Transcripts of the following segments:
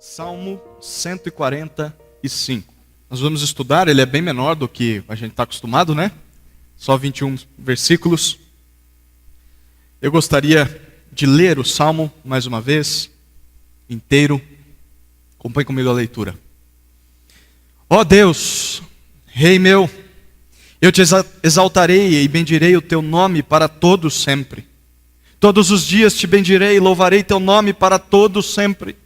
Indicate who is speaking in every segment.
Speaker 1: Salmo 145. Nós vamos estudar, ele é bem menor do que a gente está acostumado, né? Só 21 versículos. Eu gostaria de ler o Salmo mais uma vez, inteiro. Acompanhe comigo a leitura. Ó Deus, Rei meu, eu te exaltarei e bendirei o teu nome para todo sempre. Todos os dias te bendirei e louvarei teu nome para todo sempre.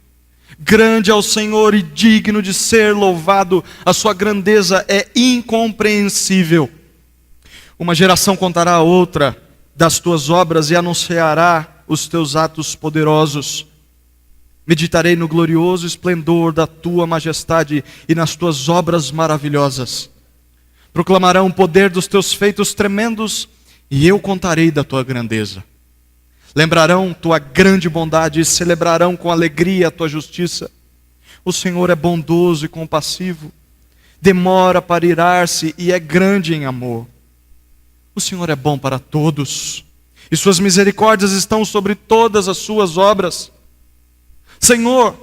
Speaker 1: Grande é o Senhor e digno de ser louvado, a sua grandeza é incompreensível. Uma geração contará a outra das tuas obras e anunciará os teus atos poderosos. Meditarei no glorioso esplendor da tua majestade e nas tuas obras maravilhosas. Proclamarão o poder dos teus feitos tremendos e eu contarei da tua grandeza. Lembrarão tua grande bondade e celebrarão com alegria a tua justiça. O Senhor é bondoso e compassivo, demora para irar-se e é grande em amor. O Senhor é bom para todos, e suas misericórdias estão sobre todas as suas obras. Senhor,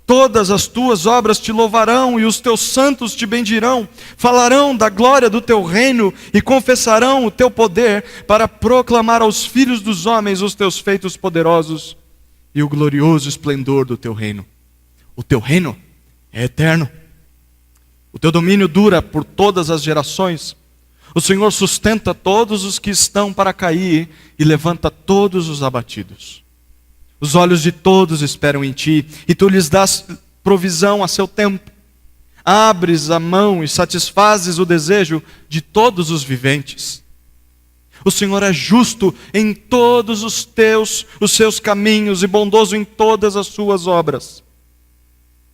Speaker 1: todas as tuas obras te louvarão e os teus santos te bendirão. Falarão da glória do teu reino e confessarão o teu poder para proclamar aos filhos dos homens os teus feitos poderosos e o glorioso esplendor do teu reino. O teu reino é eterno. O teu domínio dura por todas as gerações. O Senhor sustenta todos os que estão para cair e levanta todos os abatidos. Os olhos de todos esperam em ti, e tu lhes dás provisão a seu tempo. Abres a mão e satisfazes o desejo de todos os viventes. O Senhor é justo em todos os seus caminhos e bondoso em todas as suas obras.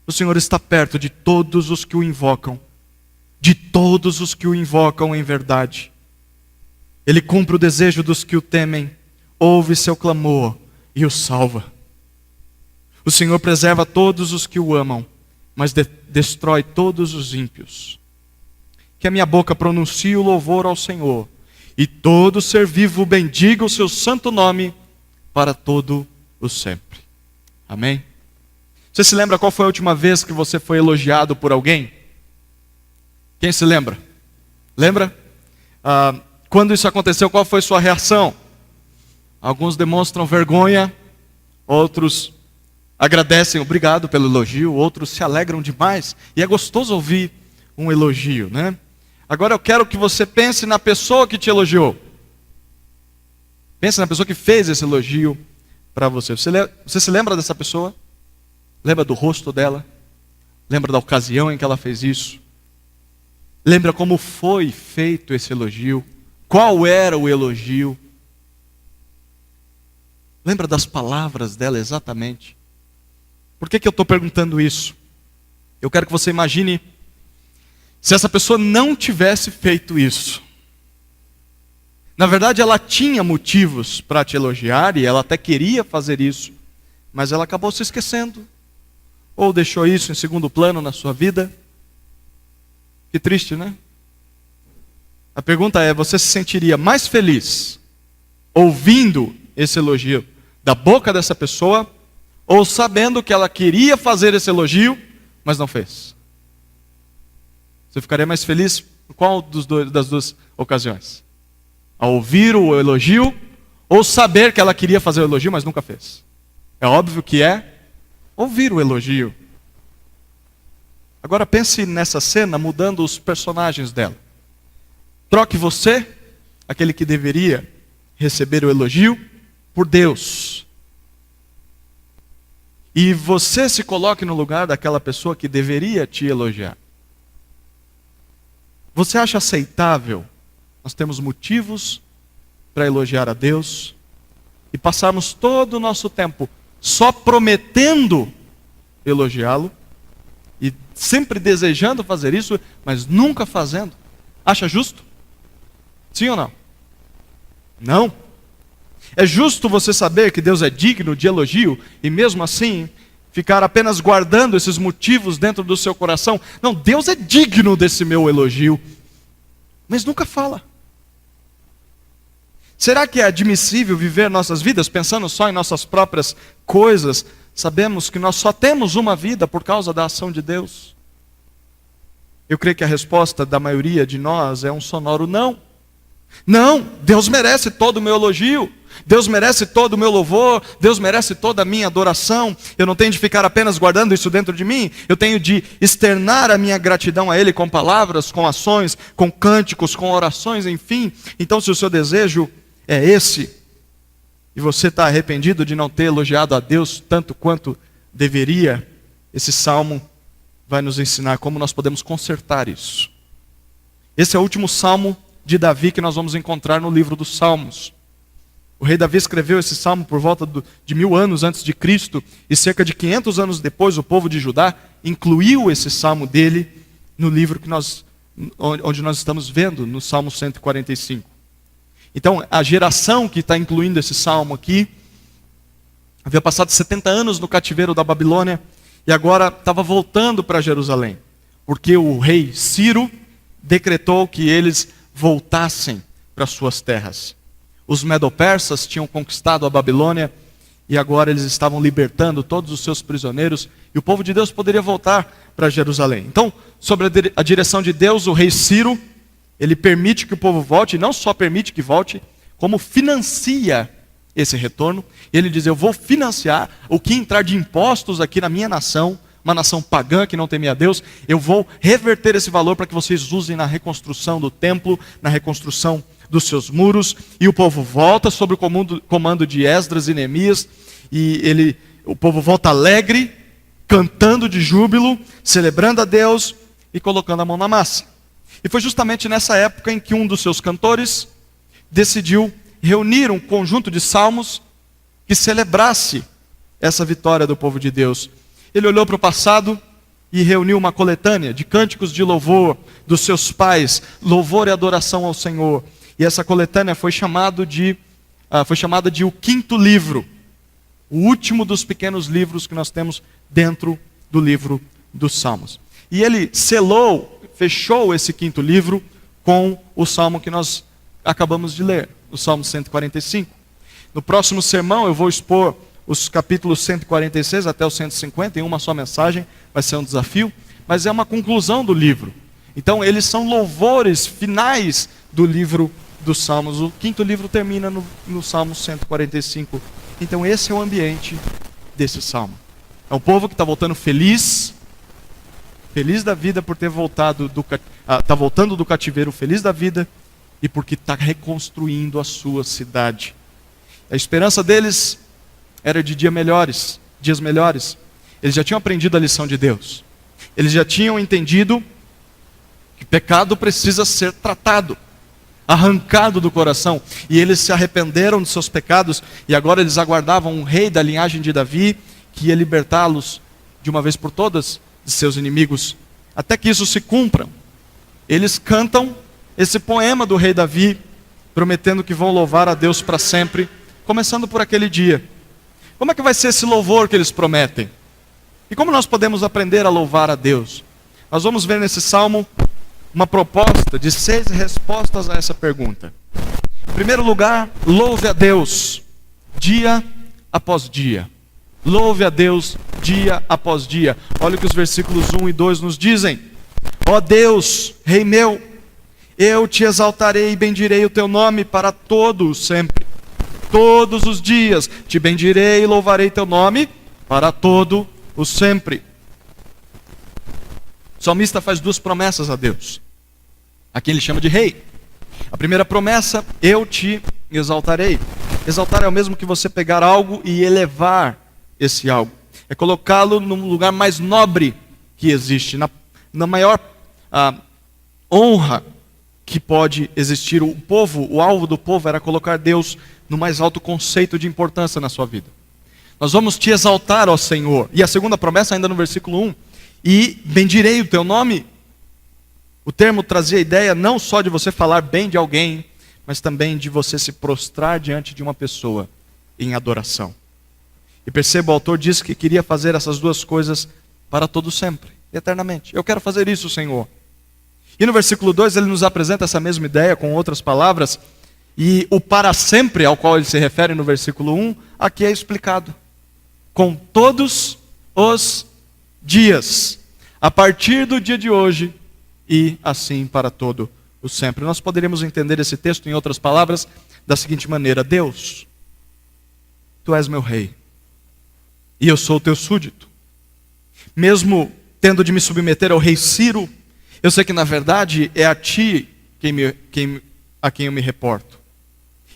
Speaker 1: O Senhor está perto de todos os que o invocam, em verdade. Ele cumpre o desejo dos que o temem, ouve seu clamor e o salva. O Senhor preserva todos os que o amam, mas destrói todos os ímpios. Que a minha boca pronuncie o louvor ao Senhor, e todo ser vivo bendiga o seu santo nome para todo o sempre. Amém? Você se lembra qual foi a última vez que você foi elogiado por alguém? Quem se lembra? Lembra? Quando isso aconteceu, qual foi sua reação? Alguns demonstram vergonha, outros agradecem, obrigado pelo elogio, outros se alegram demais. E é gostoso ouvir um elogio, né? Agora eu quero que você pense na pessoa que te elogiou. Pense na pessoa que fez esse elogio para você. Você se lembra dessa pessoa? Lembra do rosto dela? Lembra da ocasião em que ela fez isso? Lembra como foi feito esse elogio? Qual era o elogio? Lembra das palavras dela exatamente? Por que eu estou perguntando isso? Eu quero que você imagine se essa pessoa não tivesse feito isso. Na verdade, ela tinha motivos para te elogiar e ela até queria fazer isso, mas ela acabou se esquecendo, ou deixou isso em segundo plano na sua vida. Que triste, né? A pergunta é, você se sentiria mais feliz ouvindo esse elogio da boca dessa pessoa, ou sabendo que ela queria fazer esse elogio, mas não fez? Você ficaria mais feliz por qual das duas ocasiões? Ao ouvir o elogio, ou saber que ela queria fazer o elogio, mas nunca fez? É óbvio que é ouvir o elogio. Agora pense nessa cena mudando os personagens dela. Troque você, aquele que deveria receber o elogio, por Deus. E você se coloque no lugar daquela pessoa que deveria te elogiar. Você acha aceitável nós temos motivos para elogiar a Deus e passarmos todo o nosso tempo só prometendo elogiá-lo e sempre desejando fazer isso, mas nunca fazendo? Acha justo? Sim ou não? Não. É justo você saber que Deus é digno de elogio e mesmo assim ficar apenas guardando esses motivos dentro do seu coração? Não, Deus é digno desse meu elogio, mas nunca fala. Será que é admissível viver nossas vidas pensando só em nossas próprias coisas, sabemos que nós só temos uma vida por causa da ação de Deus? Eu creio que a resposta da maioria de nós é um sonoro não. Não, Deus merece todo o meu elogio, Deus merece todo o meu louvor, Deus merece toda a minha adoração. Eu não tenho de ficar apenas guardando isso dentro de mim, eu tenho de externar a minha gratidão a Ele com palavras, com ações, com cânticos, com orações, enfim. Então, se o seu desejo é esse, e você está arrependido de não ter elogiado a Deus tanto quanto deveria, esse salmo vai nos ensinar como nós podemos consertar isso. Esse é o último salmo de Davi que nós vamos encontrar no livro dos Salmos. O rei Davi escreveu esse salmo por volta de 1000 anos antes de Cristo, e cerca de 500 anos depois o povo de Judá incluiu esse salmo dele no livro onde nós estamos vendo, no Salmo 145. Então, a geração que está incluindo esse salmo aqui, havia passado 70 anos no cativeiro da Babilônia, e agora estava voltando para Jerusalém, porque o rei Ciro decretou que eles voltassem para suas terras. Os medo-persas tinham conquistado a Babilônia e agora eles estavam libertando todos os seus prisioneiros e o povo de Deus poderia voltar para Jerusalém. Então, sobre a direção de Deus, o rei Ciro, ele permite que o povo volte, e não só permite que volte, como financia esse retorno. Ele diz: eu vou financiar o que entrar de impostos aqui na minha nação, uma nação pagã que não temia a Deus, eu vou reverter esse valor para que vocês usem na reconstrução do templo, na reconstrução dos seus muros, e o povo volta sob o comando de Esdras e Neemias, e o povo volta alegre, cantando de júbilo, celebrando a Deus e colocando a mão na massa. E foi justamente nessa época em que um dos seus cantores decidiu reunir um conjunto de salmos que celebrasse essa vitória do povo de Deus. Ele olhou para o passado e reuniu uma coletânea de cânticos de louvor dos seus pais, louvor e adoração ao Senhor. E essa coletânea foi chamada de o quinto livro, o último dos pequenos livros que nós temos dentro do livro dos Salmos. E ele fechou esse quinto livro com o salmo que nós acabamos de ler, o Salmo 145. No próximo sermão eu vou expor os capítulos 146 até o 150 em uma só mensagem, vai ser um desafio, mas é uma conclusão do livro. Então eles são louvores finais do livro dos Salmos. O quinto livro termina no Salmo 145. Então esse é o ambiente desse salmo. É um povo que está voltando feliz da vida por ter voltado está voltando do cativeiro feliz da vida e porque está reconstruindo a sua cidade. A esperança deles era de dias melhores. Eles já tinham aprendido a lição de Deus. Eles já tinham entendido que pecado precisa ser tratado, arrancado do coração. E eles se arrependeram dos seus pecados e agora eles aguardavam um rei da linhagem de Davi que ia libertá-los de uma vez por todas de seus inimigos. Até que isso se cumpra, eles cantam esse poema do rei Davi, prometendo que vão louvar a Deus para sempre, começando por aquele dia. Como é que vai ser esse louvor que eles prometem? E como nós podemos aprender a louvar a Deus? Nós vamos ver nesse salmo uma proposta de 6 respostas a essa pergunta. Em primeiro lugar, louve a Deus dia após dia. Louve a Deus dia após dia. Olha o que os versículos 1 e 2 nos dizem. Ó Deus, Rei meu, eu te exaltarei e bendirei o teu nome para todo sempre. Todos os dias te bendirei e louvarei teu nome para todo o sempre. O salmista faz 2 promessas a Deus. A quem ele chama de rei. A primeira promessa, eu te exaltarei. Exaltar é o mesmo que você pegar algo e elevar esse algo. É colocá-lo no lugar mais nobre que existe, na maior honra que pode existir. O alvo do povo era colocar Deus no mais alto conceito de importância na sua vida. Nós vamos te exaltar, ó Senhor. E a segunda promessa, ainda no versículo 1, e bendirei o teu nome. O termo trazia a ideia não só de você falar bem de alguém, mas também de você se prostrar diante de uma pessoa em adoração. E perceba, o autor disse que queria fazer essas 2 coisas para todo sempre, eternamente. Eu quero fazer isso, Senhor. E no versículo 2 ele nos apresenta essa mesma ideia com outras palavras, e o para sempre ao qual ele se refere no versículo 1, aqui é explicado. com todos os dias, a partir do dia de hoje e assim para todo o sempre. Nós poderíamos entender esse texto, em outras palavras, da seguinte maneira: Deus, Tu és meu rei, e eu sou o teu súdito. Mesmo tendo de me submeter ao rei Ciro, eu sei que na verdade é a Ti a quem eu me reporto.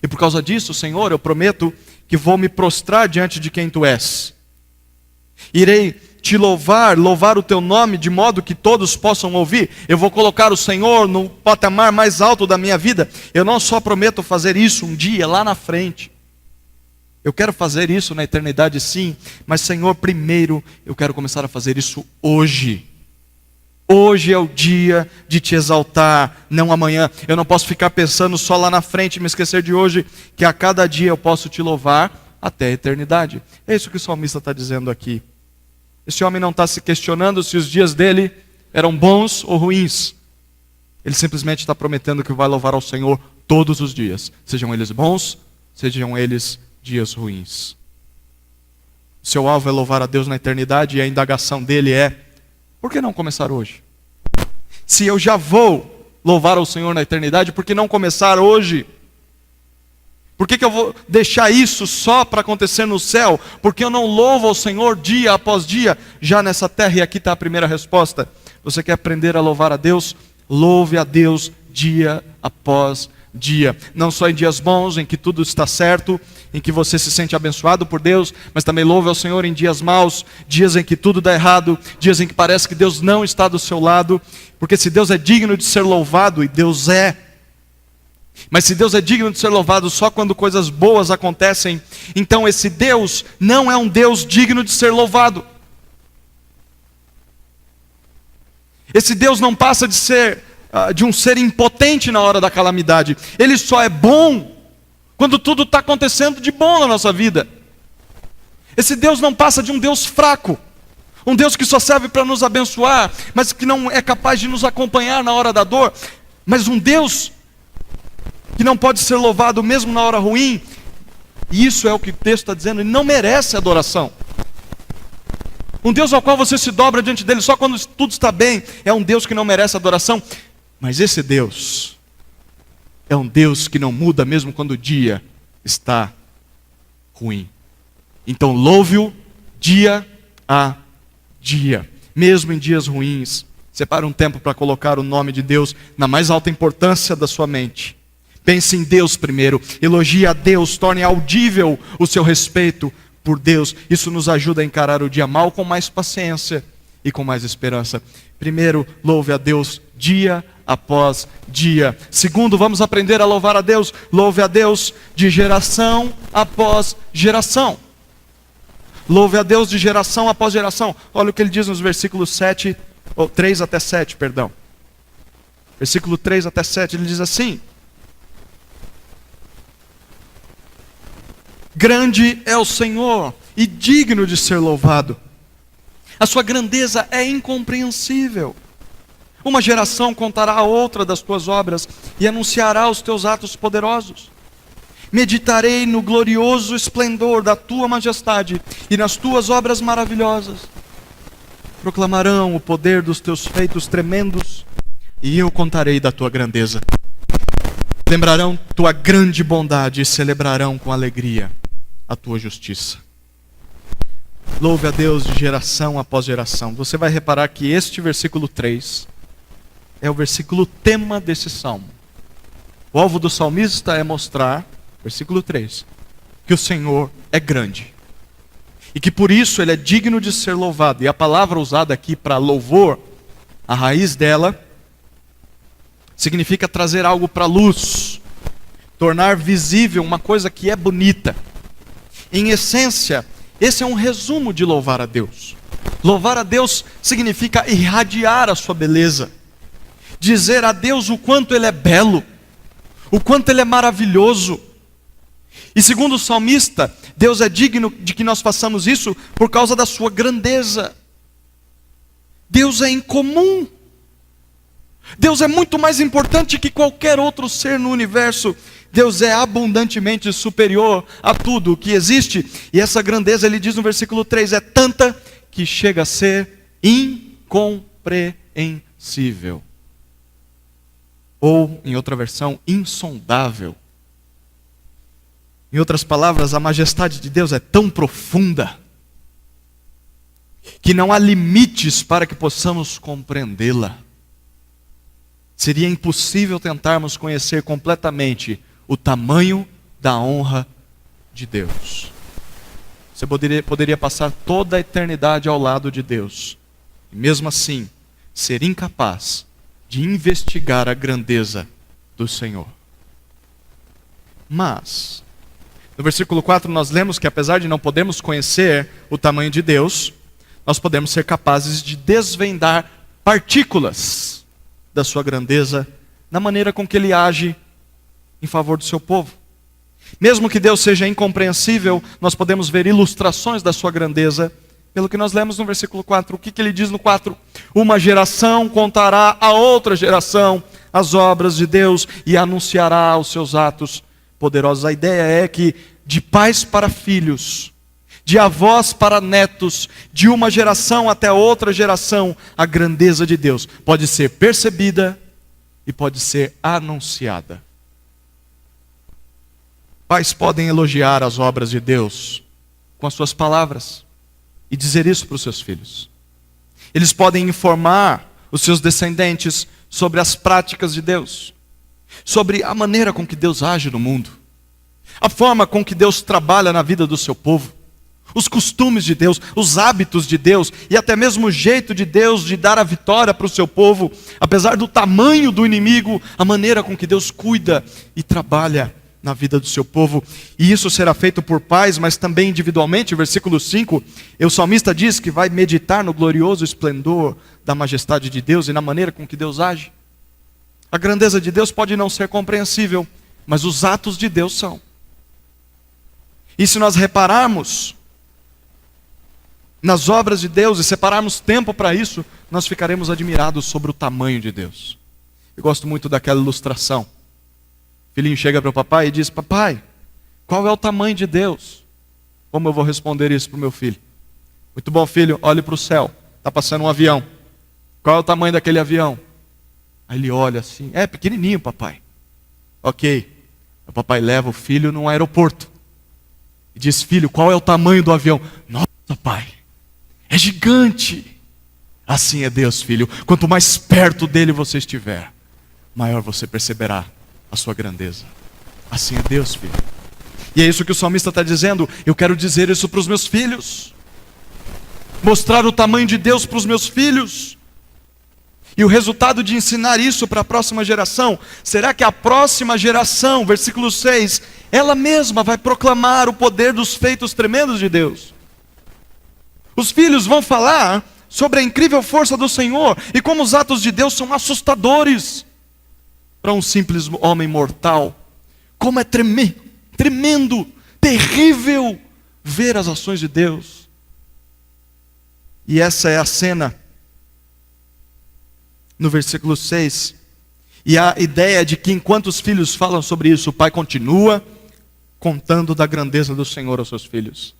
Speaker 1: E por causa disso, Senhor, eu prometo que vou me prostrar diante de quem Tu és. Irei Te louvar o Teu nome, de modo que todos possam ouvir. Eu vou colocar o Senhor no patamar mais alto da minha vida. Eu não só prometo fazer isso um dia, lá na frente. Eu quero fazer isso na eternidade, sim. Mas, Senhor, primeiro eu quero começar a fazer isso hoje. Hoje é o dia de Te exaltar, não amanhã. Eu não posso ficar pensando só lá na frente e me esquecer de hoje, que a cada dia eu posso Te louvar até a eternidade. É isso que o salmista está dizendo aqui. Esse homem não está se questionando se os dias dele eram bons ou ruins. Ele simplesmente está prometendo que vai louvar ao Senhor todos os dias, sejam eles bons, sejam eles dias ruins. Seu alvo é louvar a Deus na eternidade, e a indagação dele é: por que não começar hoje? Se eu já vou louvar ao Senhor na eternidade, por que não começar hoje? Por que eu vou deixar isso só para acontecer no céu? Porque eu não louvo ao Senhor dia após dia, já nessa terra? E aqui está a primeira resposta. Você quer aprender a louvar a Deus? Louve a Deus dia após dia. Não só em dias bons, em que tudo está certo, em que você se sente abençoado por Deus, mas também louve ao Senhor em dias maus, dias em que tudo dá errado, dias em que parece que Deus não está do seu lado. Porque se Deus é digno de ser louvado, e Deus é, mas se Deus é digno de ser louvado só quando coisas boas acontecem, então esse Deus não é um Deus digno de ser louvado. Esse Deus não passa de um ser impotente na hora da calamidade. Ele só é bom quando tudo está acontecendo de bom na nossa vida. Esse Deus não passa de um Deus fraco, um Deus que só serve para nos abençoar, mas que não é capaz de nos acompanhar na hora da dor, mas um Deus que não pode ser louvado mesmo na hora ruim. E isso é o que o texto está dizendo: ele não merece adoração. Um Deus ao qual você se dobra diante dele só quando tudo está bem, é um Deus que não merece adoração. Mas esse Deus é um Deus que não muda mesmo quando o dia está ruim. Então louve-o dia a dia, mesmo em dias ruins. Separe um tempo para colocar o nome de Deus na mais alta importância da sua mente. Pense em Deus primeiro, elogie a Deus, torne audível o seu respeito por Deus. Isso nos ajuda a encarar o dia mau com mais paciência e com mais esperança. Primeiro, louve a Deus dia após dia. Segundo, vamos aprender a louvar a Deus. Louve a Deus de geração após geração. Louve a Deus de geração após geração. Olha o que ele diz nos versículos 3 até 7, perdão. Versículo 3 até 7, ele diz assim: grande é o Senhor e digno de ser louvado. A sua grandeza é incompreensível. Uma geração contará a outra das tuas obras e anunciará os teus atos poderosos. Meditarei no glorioso esplendor da tua majestade e nas tuas obras maravilhosas. Proclamarão o poder dos teus feitos tremendos e eu contarei da tua grandeza. Lembrarão tua grande bondade e celebrarão com alegria a tua justiça. Louve a Deus de geração após geração. Você vai reparar que este versículo 3 é o versículo tema desse salmo. O alvo do salmista é mostrar, versículo 3, que o Senhor é grande e que por isso ele é digno de ser louvado. E a palavra usada aqui para louvor, a raiz dela significa trazer algo para a luz, tornar visível uma coisa que é bonita. Em essência, esse é um resumo de louvar a Deus. Louvar a Deus significa irradiar a sua beleza, dizer a Deus o quanto Ele é belo, o quanto Ele é maravilhoso. E segundo o salmista, Deus é digno de que nós façamos isso por causa da sua grandeza. Deus é incomum. Deus é muito mais importante que qualquer outro ser no universo. Deus é abundantemente superior a tudo o que existe. E essa grandeza, ele diz no versículo 3, é tanta que chega a ser incompreensível. Ou, em outra versão, insondável. Em outras palavras, a majestade de Deus é tão profunda que não há limites para que possamos compreendê-la. Seria impossível tentarmos conhecer completamente o tamanho da honra de Deus. Você poderia passar toda a eternidade ao lado de Deus, e mesmo assim, ser incapaz de investigar a grandeza do Senhor. Mas, no versículo 4 nós lemos que apesar de não podermos conhecer o tamanho de Deus, nós podemos ser capazes de desvendar partículas da sua grandeza na maneira com que Ele age em favor do seu povo. Mesmo que Deus seja incompreensível, nós podemos ver ilustrações da sua grandeza, pelo que nós lemos no versículo 4. O que ele diz no 4? Uma geração contará a outra geração as obras de Deus e anunciará os seus atos poderosos. A ideia é que de pais para filhos, de avós para netos, de uma geração até outra geração, a grandeza de Deus pode ser percebida e pode ser anunciada. Pais podem elogiar as obras de Deus com as suas palavras e dizer isso para os seus filhos. Eles podem informar os seus descendentes sobre as práticas de Deus, sobre a maneira com que Deus age no mundo, a forma com que Deus trabalha na vida do seu povo, os costumes de Deus, os hábitos de Deus e até mesmo o jeito de Deus de dar a vitória para o seu povo, apesar do tamanho do inimigo, a maneira com que Deus cuida e trabalha na vida do seu povo. E isso será feito por pais, mas também individualmente. Versículo 5, o salmista diz que vai meditar no glorioso esplendor da majestade de Deus e na maneira com que Deus age. A grandeza de Deus pode não ser compreensível, mas os atos de Deus são. E se nós repararmos nas obras de Deus e separarmos tempo para isso, nós ficaremos admirados sobre o tamanho de Deus. Eu gosto muito daquela ilustração. O filhinho chega para o papai e diz: papai, qual é o tamanho de Deus? Como eu vou responder isso para o meu filho? Muito bom, filho, olhe para o céu, está passando um avião. Qual é o tamanho daquele avião? Aí ele olha assim: é pequenininho, papai. Ok. O papai leva o filho num aeroporto e diz: filho, qual é o tamanho do avião? Nossa, pai, é gigante. Assim é Deus, filho. Quanto mais perto dele você estiver, maior você perceberá a sua grandeza. Assim é Deus, filho. E é isso que o salmista está dizendo. Eu quero dizer isso para os meus filhos, mostrar o tamanho de Deus para os meus filhos. E o resultado de ensinar isso para a próxima geração, será que a próxima geração, versículo 6, ela mesma vai proclamar o poder dos feitos tremendos de Deus. Os filhos vão falar sobre a incrível força do Senhor e como os atos de Deus são assustadores para um simples homem mortal. Como é tremendo, terrível ver as ações de Deus. E essa é a cena no versículo 6. E a ideia de que enquanto os filhos falam sobre isso, o pai continua contando da grandeza do Senhor aos seus filhos.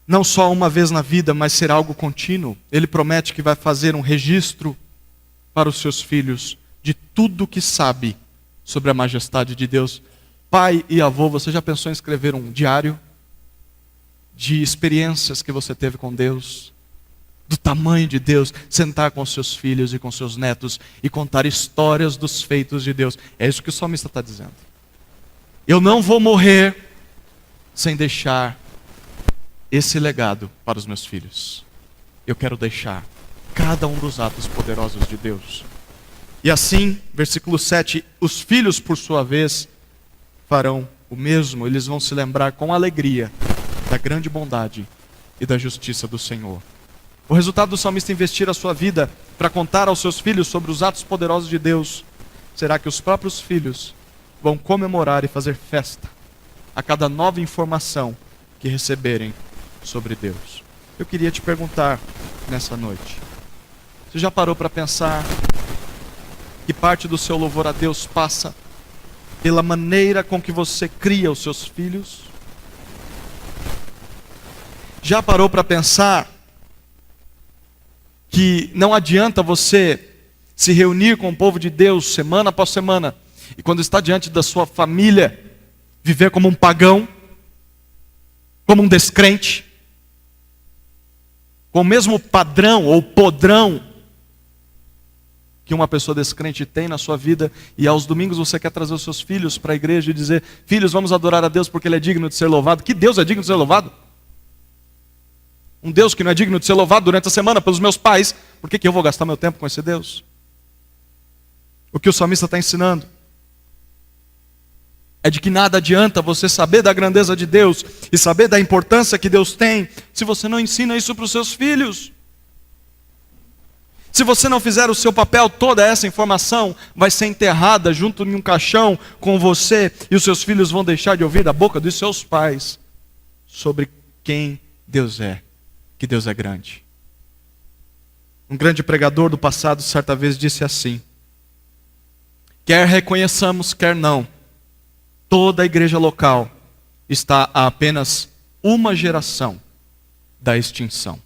Speaker 1: Não só uma vez na vida, mas será algo contínuo. Ele promete que vai fazer um registro para os seus filhos de tudo que sabe sobre a majestade de Deus. Pai e avô, você já pensou em escrever um diário de experiências que você teve com Deus? Do tamanho de Deus, sentar com seus filhos e com seus netos e contar histórias dos feitos de Deus. É isso que o salmista está dizendo. Eu não vou morrer sem deixar esse legado para os meus filhos. Eu quero deixar cada um dos atos poderosos de Deus. E assim, versículo 7, os filhos por sua vez farão o mesmo. Eles vão se lembrar com alegria da grande bondade e da justiça do Senhor. O resultado do salmista investir a sua vida para contar aos seus filhos sobre os atos poderosos de Deus será que os próprios filhos vão comemorar e fazer festa a cada nova informação que receberem sobre Deus. Eu queria te perguntar nessa noite: você já parou para pensar que parte do seu louvor a Deus passa pela maneira com que você cria os seus filhos? Já parou para pensar que não adianta você se reunir com o povo de Deus semana após semana e quando está diante da sua família, viver como um pagão, como um descrente, com o mesmo padrão ou podrão que uma pessoa descrente tem na sua vida, e aos domingos você quer trazer os seus filhos para a igreja e dizer: filhos, vamos adorar a Deus porque Ele é digno de ser louvado. Que Deus é digno de ser louvado? Um Deus que não é digno de ser louvado durante a semana pelos meus pais, por que eu vou gastar meu tempo com esse Deus? O que o salmista está ensinando é de que nada adianta você saber da grandeza de Deus e saber da importância que Deus tem, se você não ensina isso para os seus filhos. Se você não fizer o seu papel, toda essa informação vai ser enterrada junto em um caixão com você, e os seus filhos vão deixar de ouvir da boca dos seus pais sobre quem Deus é, que Deus é grande. Um grande pregador do passado certa vez disse assim: quer reconheçamos, quer não, toda a igreja local está a apenas uma geração da extinção.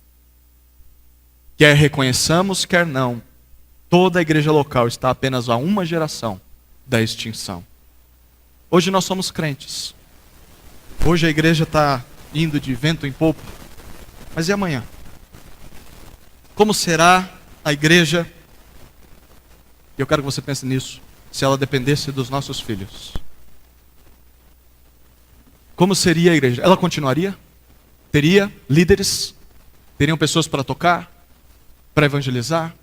Speaker 1: Quer reconheçamos, quer não, toda a igreja local está apenas a uma geração da extinção. Hoje nós somos crentes. Hoje a igreja está indo de vento em popa. Mas e amanhã? Como será a igreja? Eu quero que você pense nisso, se ela dependesse dos nossos filhos. Como seria a igreja? Ela continuaria? Teria líderes? Teriam pessoas para tocar? Para evangelizar?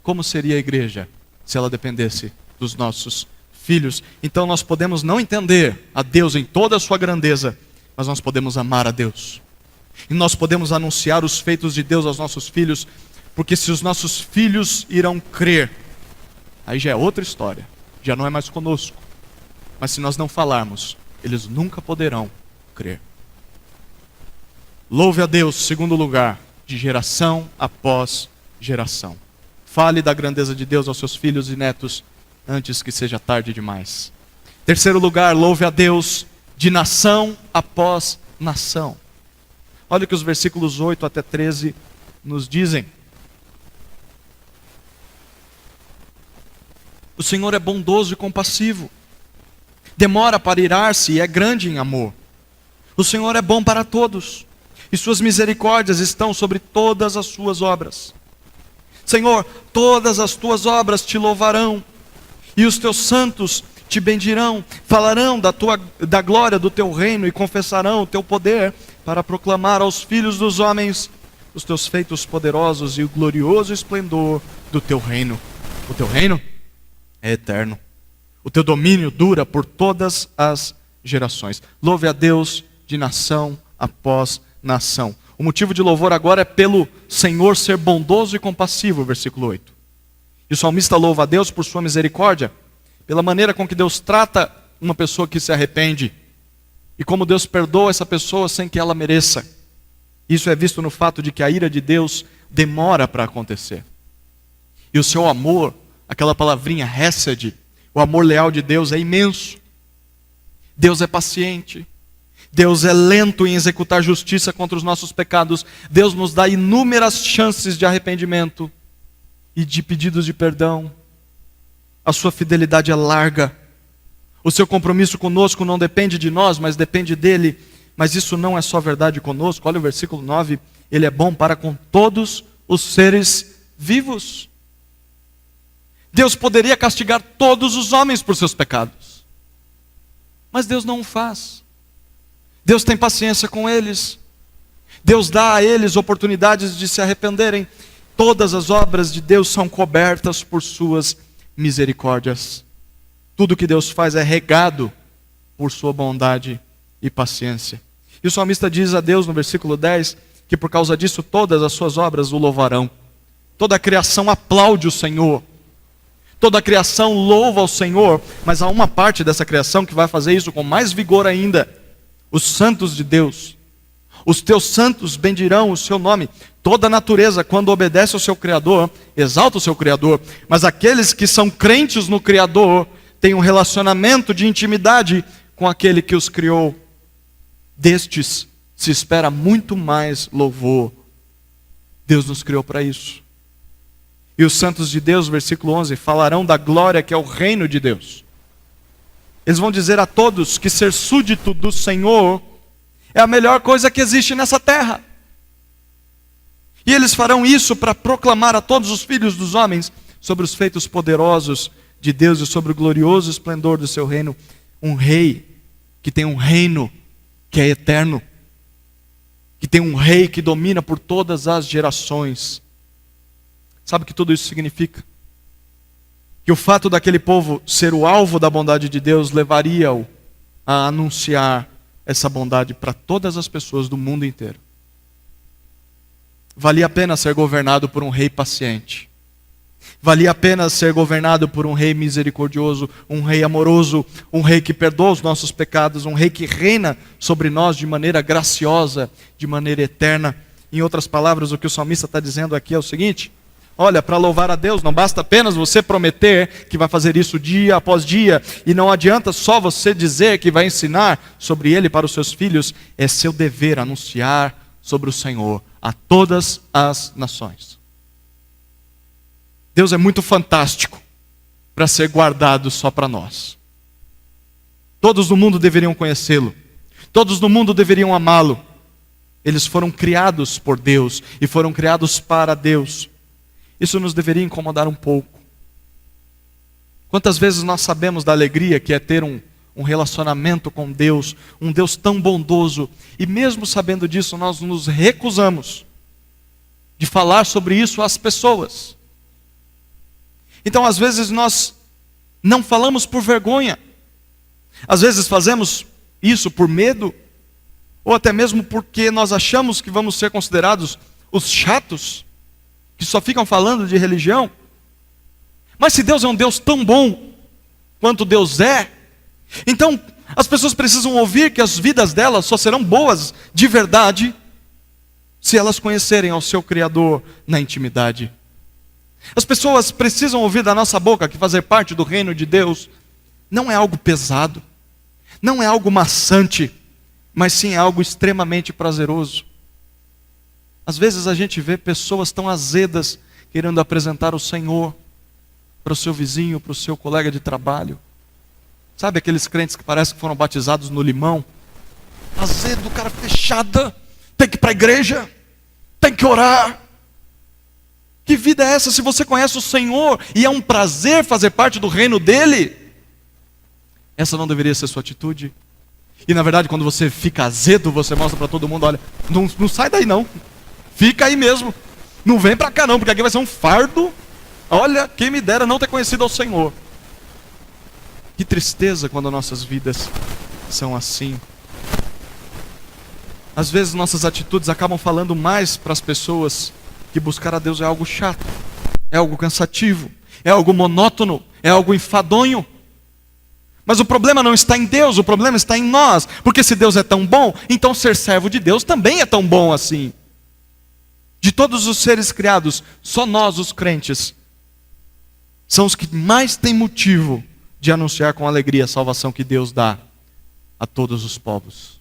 Speaker 1: Como seria a igreja se ela dependesse dos nossos filhos? Então nós podemos não entender a Deus em toda a sua grandeza, mas nós podemos amar a Deus. E nós podemos anunciar os feitos de Deus aos nossos filhos, porque se os nossos filhos irão crer, aí já é outra história, já não é mais conosco. Mas se nós não falarmos, eles nunca poderão crer. Louve a Deus, segundo lugar, de geração após geração. Fale da grandeza de Deus aos seus filhos e netos antes que seja tarde demais. Terceiro lugar, louve a Deus de nação após nação. Olha o que os versículos 8 até 13 nos dizem. O Senhor é bondoso e compassivo, demora para irar-se e é grande em amor. O Senhor é bom para todos, e suas misericórdias estão sobre todas as suas obras. Senhor, todas as tuas obras te louvarão, e os teus santos te bendirão, falarão da glória do teu reino e confessarão o teu poder para proclamar aos filhos dos homens os teus feitos poderosos e o glorioso esplendor do teu reino. O teu reino é eterno. O teu domínio dura por todas as gerações. Louve a Deus de nação após nação. O motivo de louvor agora é pelo Senhor ser bondoso e compassivo, versículo 8. E o salmista louva a Deus por sua misericórdia, pela maneira com que Deus trata uma pessoa que se arrepende, e como Deus perdoa essa pessoa sem que ela mereça. Isso é visto no fato de que a ira de Deus demora para acontecer. E o seu amor, aquela palavrinha hesed, o amor leal de Deus é imenso. Deus é paciente. Deus é lento em executar justiça contra os nossos pecados. Deus nos dá inúmeras chances de arrependimento e de pedidos de perdão. A sua fidelidade é larga. O seu compromisso conosco não depende de nós, mas depende dele. Mas isso não é só verdade conosco. Olha o versículo 9. Ele é bom para com todos os seres vivos. Deus poderia castigar todos os homens por seus pecados, mas Deus não o faz. Deus tem paciência com eles. Deus dá a eles oportunidades de se arrependerem. Todas as obras de Deus são cobertas por suas misericórdias. Tudo que Deus faz é regado por sua bondade e paciência. E o salmista diz a Deus no versículo 10 que por causa disso todas as suas obras o louvarão. Toda a criação aplaude o Senhor. Toda a criação louva ao Senhor, mas há uma parte dessa criação que vai fazer isso com mais vigor ainda. Os santos de Deus. Os teus santos bendirão o seu nome. Toda a natureza, quando obedece ao seu Criador, exalta o seu Criador. Mas aqueles que são crentes no Criador têm um relacionamento de intimidade com aquele que os criou. Destes se espera muito mais louvor. Deus nos criou para isso. E os santos de Deus, versículo 11, falarão da glória que é o reino de Deus. Eles vão dizer a todos que ser súdito do Senhor é a melhor coisa que existe nessa terra. E eles farão isso para proclamar a todos os filhos dos homens sobre os feitos poderosos de Deus e sobre o glorioso esplendor do seu reino. Um rei que tem um reino que é eterno, que tem um rei que domina por todas as gerações. Sabe o que tudo isso significa? Que o fato daquele povo ser o alvo da bondade de Deus levaria-o a anunciar essa bondade para todas as pessoas do mundo inteiro. Valia a pena ser governado por um rei paciente. Valia a pena ser governado por um rei misericordioso, um rei amoroso, um rei que perdoa os nossos pecados, um rei que reina sobre nós de maneira graciosa, de maneira eterna. Em outras palavras, o que o salmista está dizendo aqui é o seguinte: olha, para louvar a Deus, não basta apenas você prometer que vai fazer isso dia após dia, e não adianta só você dizer que vai ensinar sobre Ele para os seus filhos, é seu dever anunciar sobre o Senhor a todas as nações. Deus é muito fantástico para ser guardado só para nós. Todos no mundo deveriam conhecê-lo, todos no mundo deveriam amá-lo. Eles foram criados por Deus e foram criados para Deus. Isso nos deveria incomodar um pouco. Quantas vezes nós sabemos da alegria que é ter um relacionamento com Deus, um Deus tão bondoso, e mesmo sabendo disso, nós nos recusamos de falar sobre isso às pessoas. Então, às vezes, nós não falamos por vergonha, às vezes fazemos isso por medo, ou até mesmo porque nós achamos que vamos ser considerados os chatos, que só ficam falando de religião. Mas se Deus é um Deus tão bom quanto Deus é, então as pessoas precisam ouvir que as vidas delas só serão boas de verdade se elas conhecerem ao seu Criador na intimidade. As pessoas precisam ouvir da nossa boca que fazer parte do reino de Deus não é algo pesado, não é algo maçante, mas sim é algo extremamente prazeroso. Às vezes a gente vê pessoas tão azedas querendo apresentar o Senhor para o seu vizinho, para o seu colega de trabalho. Sabe aqueles crentes que parece que foram batizados no limão? Azedo, cara fechada, tem que ir para a igreja, tem que orar. Que vida é essa se você conhece o Senhor e é um prazer fazer parte do reino dele? Essa não deveria ser sua atitude. E na verdade, quando você fica azedo, você mostra para todo mundo: olha, não sai daí não. Fica aí mesmo. Não vem para cá não, porque aqui vai ser um fardo. Olha, quem me dera não ter conhecido ao Senhor. Que tristeza quando nossas vidas são assim. Às vezes nossas atitudes acabam falando mais para as pessoas que buscar a Deus é algo chato, é algo cansativo, é algo monótono, é algo enfadonho. Mas o problema não está em Deus, o problema está em nós. Porque se Deus é tão bom, então ser servo de Deus também é tão bom assim. De todos os seres criados, só nós, os crentes, são os que mais têm motivo de anunciar com alegria a salvação que Deus dá a todos os povos.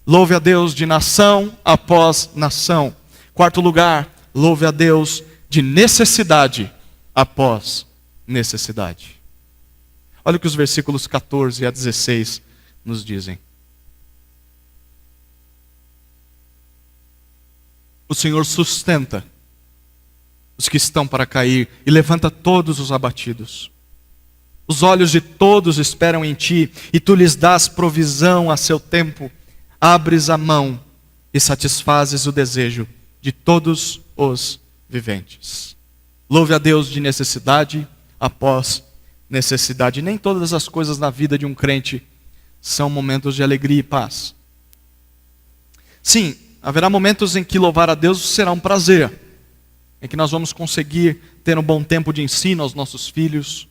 Speaker 1: Louve a Deus de nação após nação. Quarto lugar, louve a Deus de necessidade após necessidade. Olha o que os versículos 14 a 16 nos dizem. O Senhor sustenta os que estão para cair e levanta todos os abatidos. Os olhos de todos esperam em ti e tu lhes dás provisão a seu tempo. Abres a mão e satisfazes o desejo de todos os viventes. Louve a Deus de necessidade após necessidade. Nem todas as coisas na vida de um crente são momentos de alegria e paz. Sim, haverá momentos em que louvar a Deus será um prazer, em que nós vamos conseguir ter um bom tempo de ensino aos nossos filhos,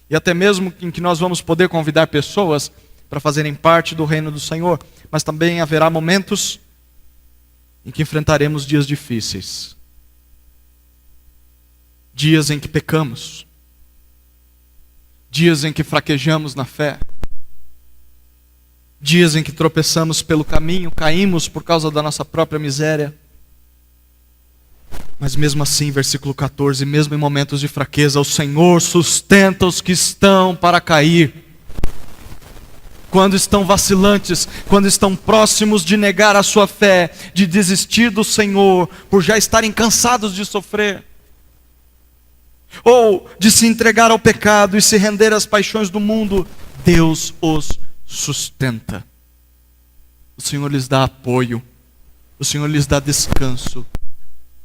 Speaker 1: e até mesmo em que nós vamos poder convidar pessoas para fazerem parte do reino do Senhor. Mas também haverá momentos em que enfrentaremos dias difíceis, dias em que pecamos, dias em que fraquejamos na fé, dias em que tropeçamos pelo caminho, caímos por causa da nossa própria miséria. Mas mesmo assim, versículo 14, mesmo em momentos de fraqueza, o Senhor sustenta os que estão para cair. Quando estão vacilantes, quando estão próximos de negar a sua fé, de desistir do Senhor, por já estarem cansados de sofrer, ou de se entregar ao pecado e se render às paixões do mundo, Deus os sustenta. O Senhor lhes dá apoio, o Senhor lhes dá descanso,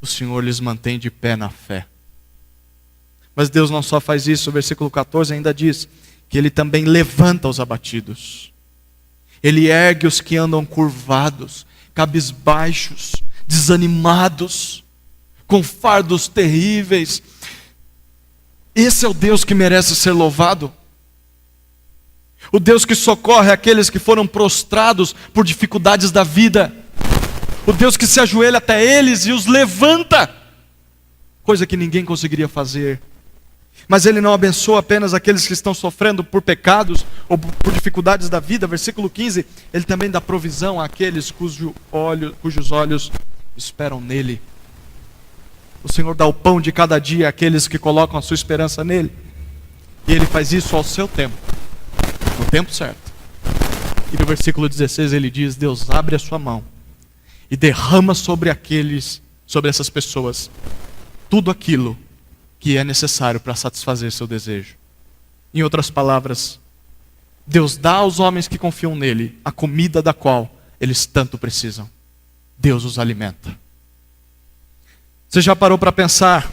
Speaker 1: o Senhor lhes mantém de pé na fé. Mas Deus não só faz isso, o versículo 14 ainda diz que Ele também levanta os abatidos. Ele ergue os que andam curvados, cabisbaixos, desanimados, com fardos terríveis. Esse é o Deus que merece ser louvado. O Deus que socorre aqueles que foram prostrados por dificuldades da vida. O Deus que se ajoelha até eles e os levanta, coisa que ninguém conseguiria fazer. Mas Ele não abençoa apenas aqueles que estão sofrendo por pecados ou por dificuldades da vida. Versículo 15, Ele também dá provisão àqueles cujos olhos esperam nele. O Senhor dá o pão de cada dia àqueles que colocam a sua esperança nele. E Ele faz isso ao seu tempo, no tempo certo. E no versículo 16 Ele diz: Deus abre a sua mão e derrama sobre essas pessoas, tudo aquilo que é necessário para satisfazer seu desejo. Em outras palavras, Deus dá aos homens que confiam nele a comida da qual eles tanto precisam. Deus os alimenta. Você já parou para pensar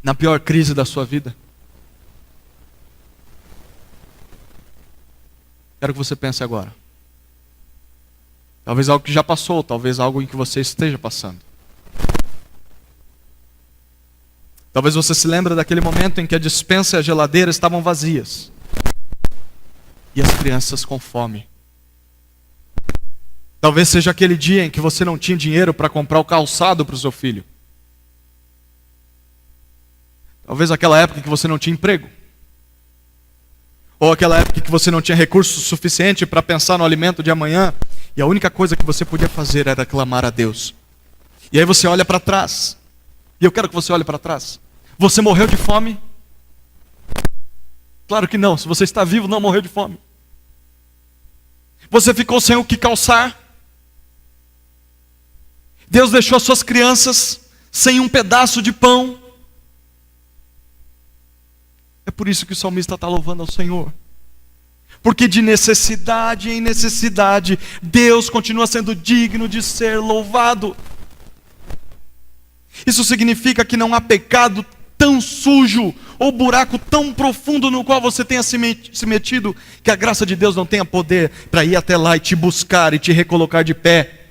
Speaker 1: na pior crise da sua vida? Quero que você pense agora. Talvez algo que já passou, talvez algo em que você esteja passando. Talvez você se lembre daquele momento em que a despensa e a geladeira estavam vazias e as crianças com fome. Talvez seja aquele dia em que você não tinha dinheiro para comprar o calçado para o seu filho. Talvez aquela época em que você não tinha emprego. Ou aquela época em que você não tinha recurso suficiente para pensar no alimento de amanhã. E a única coisa que você podia fazer era clamar a Deus. E aí você olha para trás. E eu quero que você olhe para trás. Você morreu de fome? Claro que não. Se você está vivo, não morreu de fome. Você ficou sem o que calçar? Deus deixou as suas crianças sem um pedaço de pão? É por isso que o salmista está louvando ao Senhor. Porque de necessidade em necessidade, Deus continua sendo digno de ser louvado. Isso significa que não há pecado tão sujo ou buraco tão profundo no qual você tenha se metido, que a graça de Deus não tenha poder para ir até lá e te buscar e te recolocar de pé.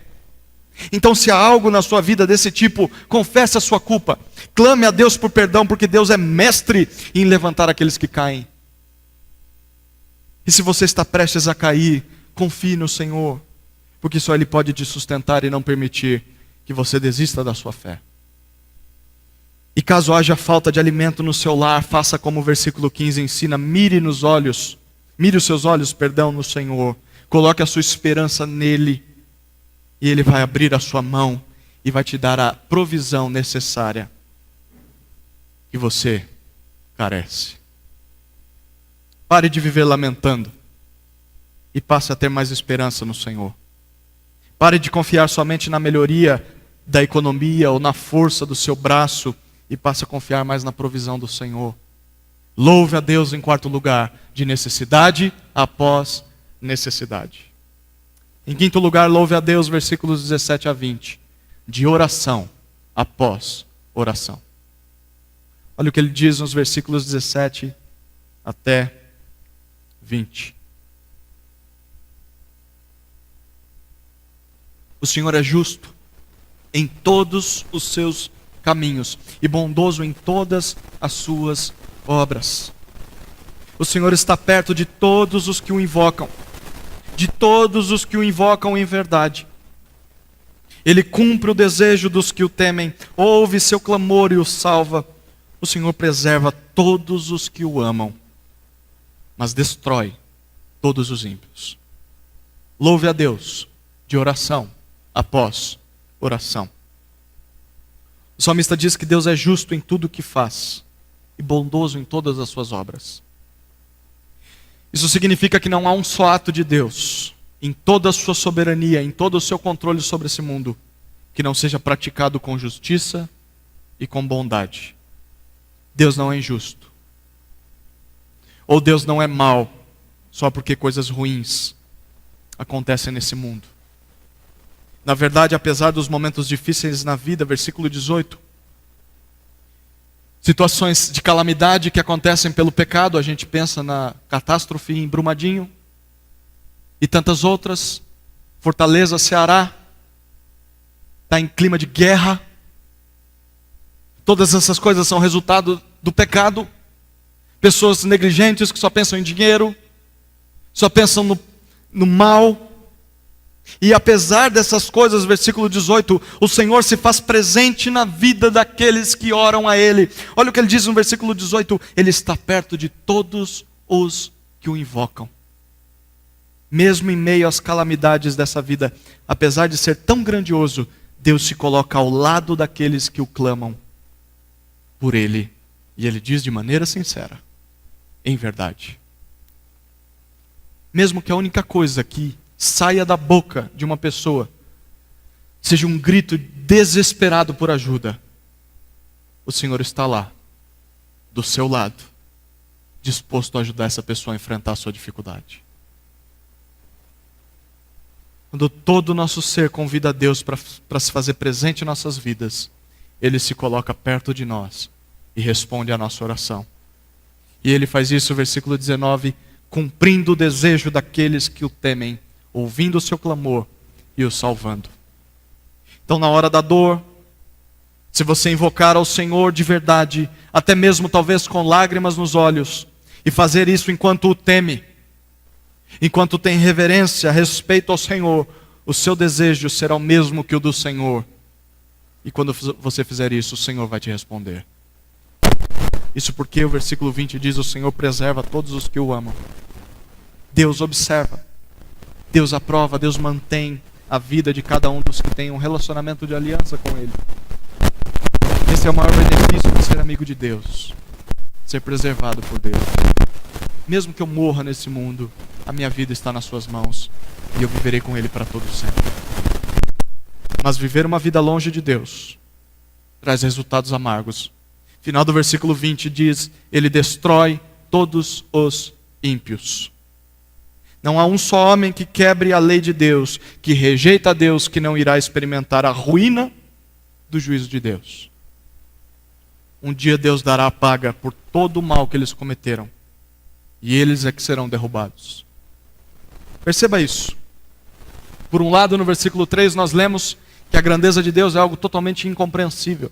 Speaker 1: Então, se há algo na sua vida desse tipo, confesse a sua culpa. Clame a Deus por perdão, porque Deus é mestre em levantar aqueles que caem. E se você está prestes a cair, confie no Senhor, porque só Ele pode te sustentar e não permitir que você desista da sua fé. E caso haja falta de alimento no seu lar, faça como o versículo 15 ensina: mire os seus olhos, no Senhor, coloque a sua esperança nele, e Ele vai abrir a sua mão e vai te dar a provisão necessária que você carece. Pare de viver lamentando e passe a ter mais esperança no Senhor. Pare de confiar somente na melhoria da economia ou na força do seu braço e passe a confiar mais na provisão do Senhor. Louve a Deus em quarto lugar, de necessidade após necessidade. Em quinto lugar, louve a Deus, versículos 17 a 20, de oração após oração. Olha o que ele diz nos versículos 17 até 20. O Senhor é justo em todos os seus caminhos e bondoso em todas as suas obras. O Senhor está perto de todos os que o invocam, de todos os que o invocam em verdade. Ele cumpre o desejo dos que o temem, ouve seu clamor e o salva. O Senhor preserva todos os que o amam, mas destrói todos os ímpios. Louve a Deus de oração após oração. O salmista diz que Deus é justo em tudo o que faz e bondoso em todas as suas obras. Isso significa que não há um só ato de Deus, em toda a sua soberania, em todo o seu controle sobre esse mundo, que não seja praticado com justiça e com bondade. Deus não é injusto. Ou Deus não é mau, só porque coisas ruins acontecem nesse mundo. Na verdade, apesar dos momentos difíceis na vida, versículo 18, situações de calamidade que acontecem pelo pecado, a gente pensa na catástrofe em Brumadinho e tantas outras. Fortaleza, Ceará, está em clima de guerra. Todas essas coisas são resultado do pecado. Pessoas negligentes que só pensam em dinheiro, só pensam no mal. E apesar dessas coisas, versículo 18, o Senhor se faz presente na vida daqueles que oram a Ele. Olha o que Ele diz no versículo 18: Ele está perto de todos os que o invocam. Mesmo em meio às calamidades dessa vida, apesar de ser tão grandioso, Deus se coloca ao lado daqueles que o clamam por Ele. E Ele diz de maneira sincera: em verdade. Mesmo que a única coisa que saia da boca de uma pessoa seja um grito desesperado por ajuda, o Senhor está lá, do seu lado, disposto a ajudar essa pessoa a enfrentar a sua dificuldade. Quando todo o nosso ser convida a Deus para se fazer presente em nossas vidas, Ele se coloca perto de nós e responde à nossa oração. E Ele faz isso, versículo 19, cumprindo o desejo daqueles que o temem, ouvindo o seu clamor e o salvando. Então, na hora da dor, se você invocar ao Senhor de verdade, até mesmo talvez com lágrimas nos olhos, e fazer isso enquanto o teme, enquanto tem reverência, respeito ao Senhor, o seu desejo será o mesmo que o do Senhor. E quando você fizer isso, o Senhor vai te responder. Isso porque o versículo 20 diz: o Senhor preserva todos os que o amam. Deus observa, Deus aprova, Deus mantém a vida de cada um dos que tem um relacionamento de aliança com Ele. Esse é o maior benefício de ser amigo de Deus, ser preservado por Deus. Mesmo que eu morra nesse mundo, a minha vida está nas suas mãos e eu viverei com Ele para todo sempre. Mas viver uma vida longe de Deus traz resultados amargos. Final do versículo 20 diz: Ele destrói todos os ímpios. Não há um só homem que quebre a lei de Deus, que rejeita a Deus, que não irá experimentar a ruína do juízo de Deus. Um dia Deus dará a paga por todo o mal que eles cometeram. E eles é que serão derrubados. Perceba isso. Por um lado, no versículo 3, nós lemos que a grandeza de Deus é algo totalmente incompreensível.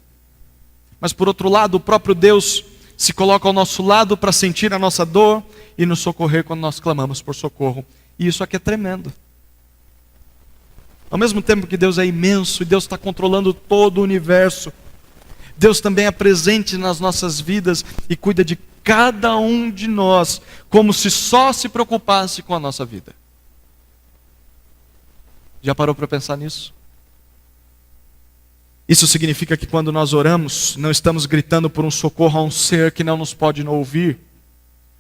Speaker 1: Mas por outro lado, o próprio Deus se coloca ao nosso lado para sentir a nossa dor e nos socorrer quando nós clamamos por socorro. E isso aqui é tremendo. Ao mesmo tempo que Deus é imenso e Deus está controlando todo o universo, Deus também é presente nas nossas vidas e cuida de cada um de nós, como se só se preocupasse com a nossa vida. Já parou para pensar nisso? Isso significa que quando nós oramos, não estamos gritando por um socorro a um ser que não nos pode ouvir,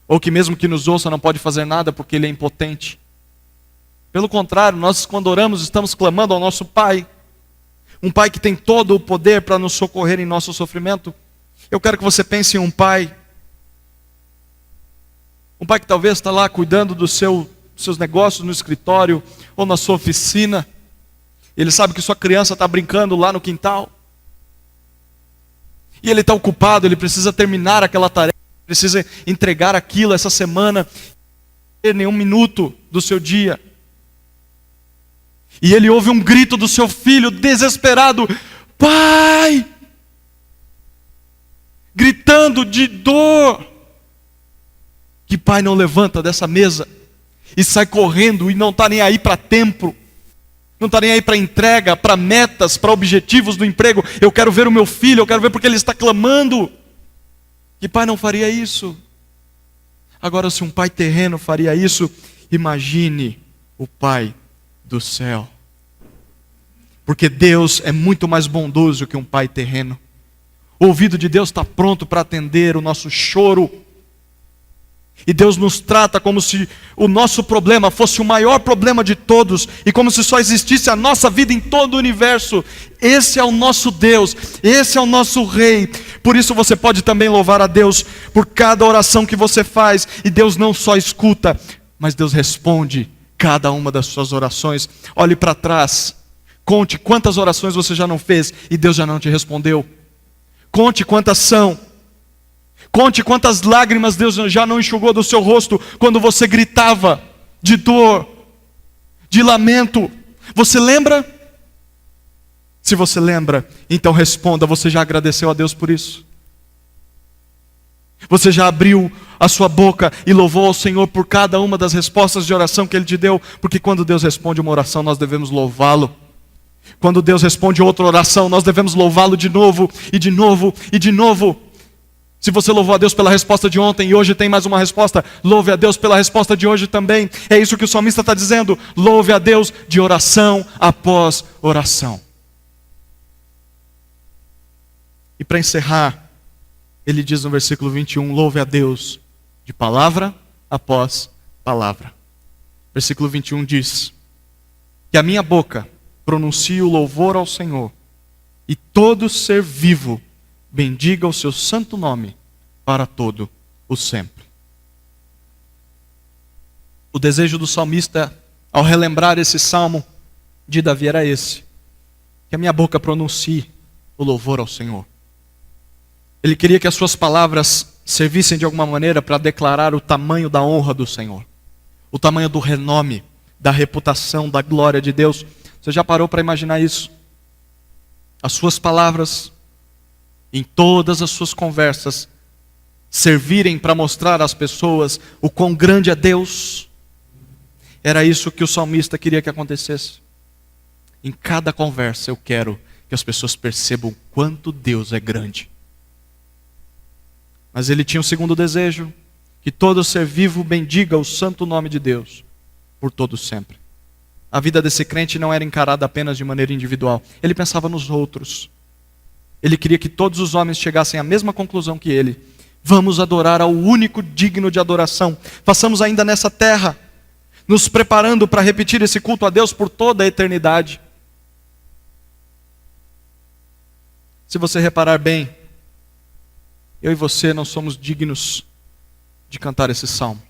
Speaker 1: ou que mesmo que nos ouça não pode fazer nada porque ele é impotente. Pelo contrário, nós quando oramos estamos clamando ao nosso Pai, um Pai que tem todo o poder para nos socorrer em nosso sofrimento. Eu quero que você pense em um pai que talvez está lá cuidando dos seus negócios no escritório ou na sua oficina. Ele sabe que sua criança está brincando lá no quintal. E ele está ocupado, ele precisa terminar aquela tarefa, precisa entregar aquilo essa semana, não ter nenhum minuto do seu dia. E ele ouve um grito do seu filho desesperado: Pai! Gritando de dor. Que pai não levanta dessa mesa e sai correndo e não está nem aí para tempo, não está nem aí para entrega, para metas, para objetivos do emprego. Eu quero ver o meu filho, eu quero ver porque ele está clamando. Que pai não faria isso? Agora, se um pai terreno faria isso, imagine o pai do céu. Porque Deus é muito mais bondoso que um pai terreno. O ouvido de Deus está pronto para atender o nosso choro. E Deus nos trata como se o nosso problema fosse o maior problema de todos, e como se só existisse a nossa vida em todo o universo. Esse é o nosso Deus, esse é o nosso Rei. Por isso você pode também louvar a Deus por cada oração que você faz. E Deus não só escuta, mas Deus responde cada uma das suas orações. Olhe para trás, conte quantas orações você já não fez e Deus já não te respondeu. Conte quantas são. Conte quantas lágrimas Deus já não enxugou do seu rosto quando você gritava de dor, de lamento. Você lembra? Se você lembra, então responda: você já agradeceu a Deus por isso? Você já abriu a sua boca e louvou ao Senhor por cada uma das respostas de oração que Ele te deu? Porque quando Deus responde uma oração, nós devemos louvá-lo. Quando Deus responde outra oração, nós devemos louvá-lo de novo, e de novo, e de novo. Se você louvou a Deus pela resposta de ontem e hoje tem mais uma resposta, louve a Deus pela resposta de hoje também. É isso que o salmista está dizendo: louve a Deus de oração após oração. E para encerrar, ele diz no versículo 21, louve a Deus de palavra após palavra. Versículo 21 diz: que a minha boca pronuncie o louvor ao Senhor, e todo ser vivo bendiga o seu santo nome para todo o sempre. O desejo do salmista, ao relembrar esse salmo de Davi, era esse: que a minha boca pronuncie o louvor ao Senhor. Ele queria que as suas palavras servissem de alguma maneira para declarar o tamanho da honra do Senhor, o tamanho do renome, da reputação, da glória de Deus. Você já parou para imaginar isso? As suas palavras, em todas as suas conversas, servirem para mostrar às pessoas o quão grande é Deus. Era isso que o salmista queria que acontecesse. Em cada conversa eu quero que as pessoas percebam quanto Deus é grande. Mas ele tinha um segundo desejo: que todo ser vivo bendiga o santo nome de Deus por todo sempre. A vida desse crente não era encarada apenas de maneira individual. Ele pensava nos outros. Ele queria que todos os homens chegassem à mesma conclusão que ele: vamos adorar ao único digno de adoração. Passamos ainda nessa terra, nos preparando para repetir esse culto a Deus por toda a eternidade. Se você reparar bem, eu e você não somos dignos de cantar esse salmo.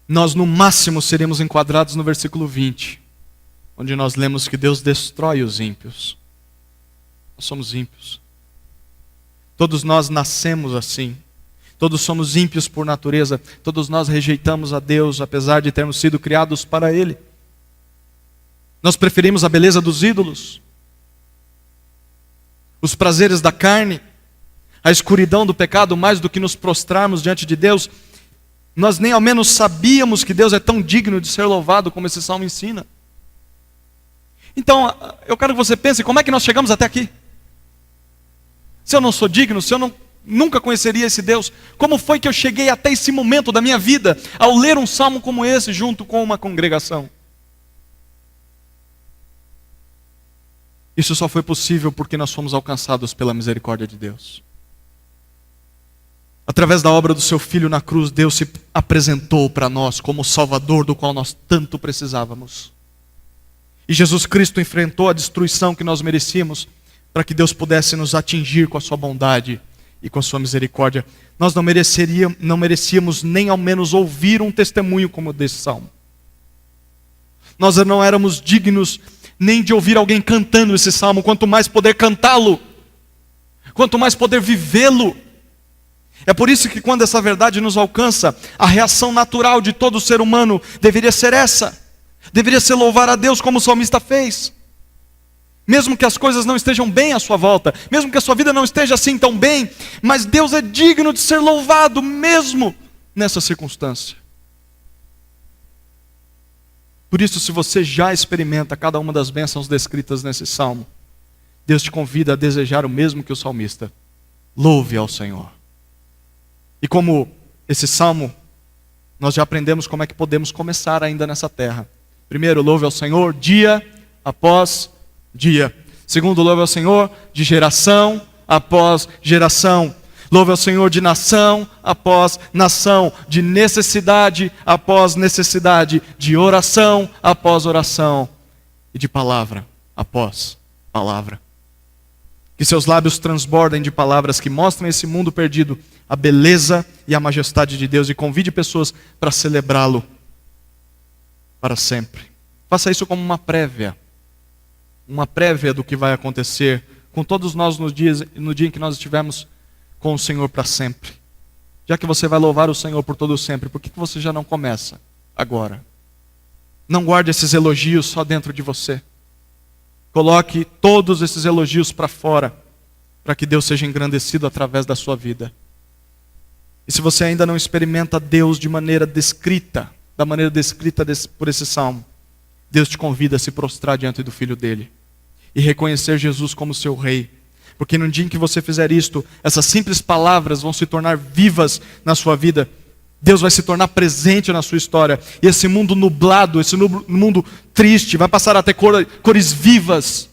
Speaker 1: Nós no máximo seremos enquadrados no versículo 20, onde nós lemos que Deus destrói os ímpios. Nós somos ímpios. Todos nós nascemos assim. Todos somos ímpios por natureza. Todos nós rejeitamos a Deus, apesar de termos sido criados para Ele. Nós preferimos a beleza dos ídolos, os prazeres da carne, a escuridão do pecado, mais do que nos prostrarmos diante de Deus. Nós nem ao menos sabíamos que Deus é tão digno de ser louvado como esse salmo ensina. Então, eu quero que você pense: como é que nós chegamos até aqui? Se eu não sou digno, se eu nunca conheceria esse Deus, como foi que eu cheguei até esse momento da minha vida, ao ler um salmo como esse junto com uma congregação? Isso só foi possível porque nós fomos alcançados pela misericórdia de Deus. Através da obra do seu Filho na cruz, Deus se apresentou para nós como o Salvador do qual nós tanto precisávamos. E Jesus Cristo enfrentou a destruição que nós merecíamos, para que Deus pudesse nos atingir com a sua bondade e com a sua misericórdia. Nós não merecíamos nem ao menos ouvir um testemunho como o desse salmo. Nós não éramos dignos nem de ouvir alguém cantando esse salmo, quanto mais poder cantá-lo, quanto mais poder vivê-lo. É por isso que quando essa verdade nos alcança, a reação natural de todo ser humano deveria ser essa. Deveria ser louvar a Deus como o salmista fez. Mesmo que as coisas não estejam bem à sua volta, mesmo que a sua vida não esteja assim tão bem, mas Deus é digno de ser louvado mesmo nessa circunstância. Por isso, se você já experimenta cada uma das bênçãos descritas nesse salmo, Deus te convida a desejar o mesmo que o salmista: louve ao Senhor. E como esse salmo, nós já aprendemos como é que podemos começar ainda nessa terra. Primeiro, louve ao Senhor dia após dia. Segundo, louve ao Senhor de geração após geração. Louve ao Senhor de nação após nação, de necessidade após necessidade, de oração após oração e de palavra após palavra. Que seus lábios transbordem de palavras que mostrem a esse mundo perdido a beleza e a majestade de Deus e convide pessoas para celebrá-lo para sempre. Faça isso como uma prévia do que vai acontecer com todos nós no dia em que nós estivermos com o Senhor para sempre. Já que você vai louvar o Senhor por todo sempre, por que você já não começa agora? Não guarde esses elogios só dentro de você. Coloque todos esses elogios para fora, para que Deus seja engrandecido através da sua vida. E se você ainda não experimenta Deus de maneira descrita, da maneira descrita por esse salmo, Deus te convida a se prostrar diante do Filho dele e reconhecer Jesus como seu Rei. Porque no dia em que você fizer isto, essas simples palavras vão se tornar vivas na sua vida. Deus vai se tornar presente na sua história. E esse mundo nublado, esse mundo triste, vai passar a ter cores vivas,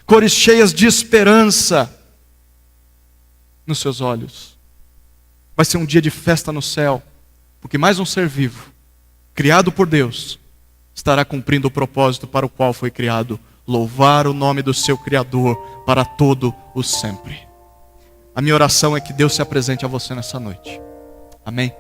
Speaker 1: cores cheias de esperança nos seus olhos. Vai ser um dia de festa no céu, porque mais um ser vivo, criado por Deus, estará cumprindo o propósito para o qual foi criado: louvar o nome do seu Criador para todo o sempre. A minha oração é que Deus se apresente a você nessa noite. Amém?